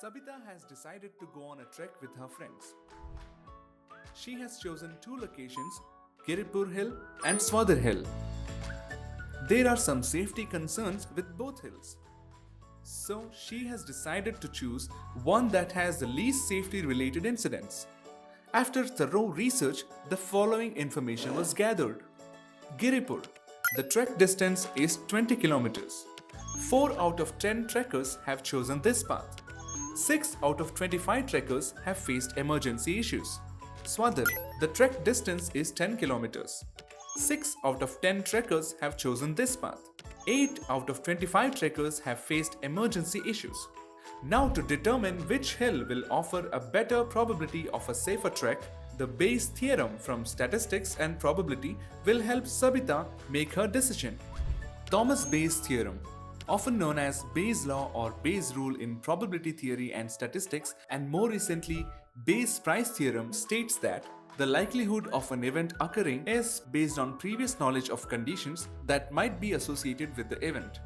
Sabita has decided to go on a trek with her friends. She has chosen two locations, Giripur Hill and Swadar Hill. There are some safety concerns with both hills. So she has decided to choose one that has the least safety related incidents. After thorough research, the following information was gathered. Giripur. The trek distance is 20 kilometers. 4 out of 10 trekkers have chosen this path. 6 out of 25 trekkers have faced emergency issues. Swadar. The trek distance is 10 kilometers. 6 out of 10 trekkers have chosen this path. 8 out of 25 trekkers have faced emergency issues. Now to determine which hill will offer a better probability of a safer trek, the Bayes theorem from statistics and probability will help Sabita make her decision. Thomas Bayes theorem, often known as Bayes' law or Bayes' rule in probability theory and statistics, and more recently Bayes' price theorem, states that the likelihood of an event occurring is based on previous knowledge of conditions that might be associated with the event.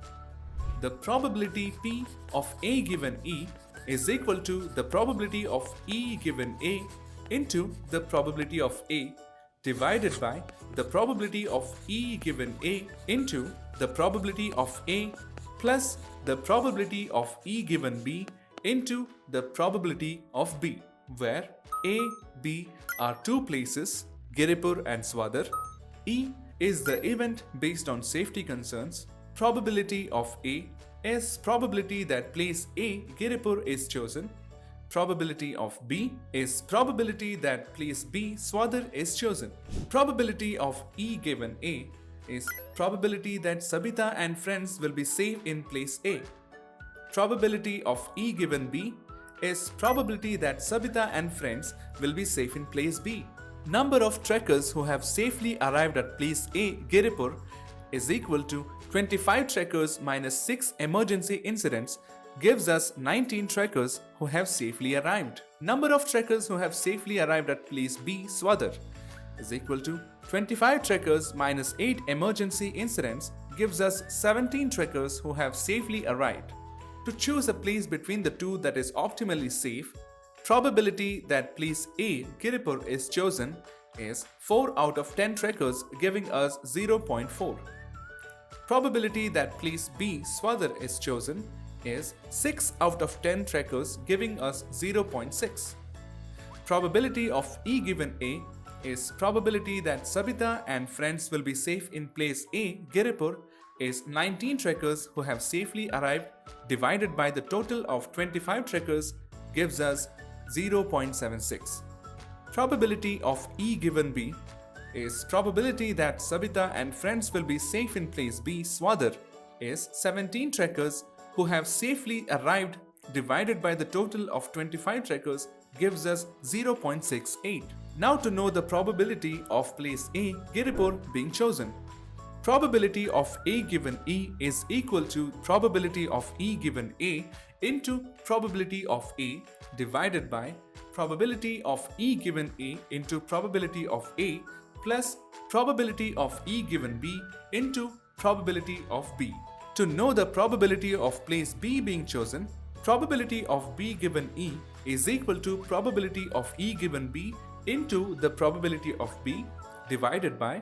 The probability P of A given E is equal to the probability of E given A into the probability of A divided by the probability of E given A into the probability of A plus the probability of E given B into the probability of B, where A, B are two places, Giripur and Swadar. E is the event based on safety concerns. Probability of A is probability that place A, Giripur, is chosen. Probability of B is probability that place B, Swadar, is chosen. Probability of E given A is probability that Sabita and friends will be safe in place A. Probability of E given B is probability that Sabita and friends will be safe in place B. Number of trekkers who have safely arrived at place A, Giripur, is equal to 25 trekkers minus 6 emergency incidents gives us 19 trekkers who have safely arrived. Number of trekkers who have safely arrived at place B, Swadar, is equal to 25 trekkers minus 8 emergency incidents gives us 17 trekkers who have safely arrived. To choose a place between the two that is optimally safe, probability that place A, Giripur, is chosen is 4 out of 10 trekkers giving us 0.4. Probability that place B, Swadar, is chosen is 6 out of 10 trekkers giving us 0.6. Probability of E given A is probability that Sabita and friends will be safe in place A, Giripur, is 19 trekkers who have safely arrived divided by the total of 25 trekkers gives us 0.76. Probability of E given B is probability that Sabita and friends will be safe in place B, Swadar, is 17 trekkers who have safely arrived divided by the total of 25 trekkers gives us 0.68. Now to know the probability of place A, Giripur, being chosen. Probability of A given E is equal to probability of E given A into probability of A divided by probability of E given A into probability of A plus probability of E given B into probability of B. To know the probability of place B being chosen, probability of B given E is equal to probability of E given B into the probability of B divided by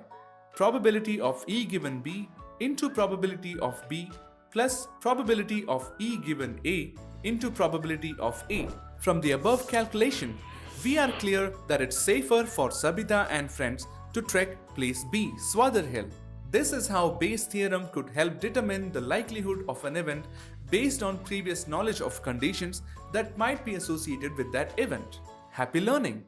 probability of E given B into probability of B plus probability of E given A into probability of A. From the above calculation, we are clear that it's safer for Sabita and friends to trek place B, Swadar Hill. This is how Bayes' theorem could help determine the likelihood of an event based on previous knowledge of conditions that might be associated with that event. Happy learning!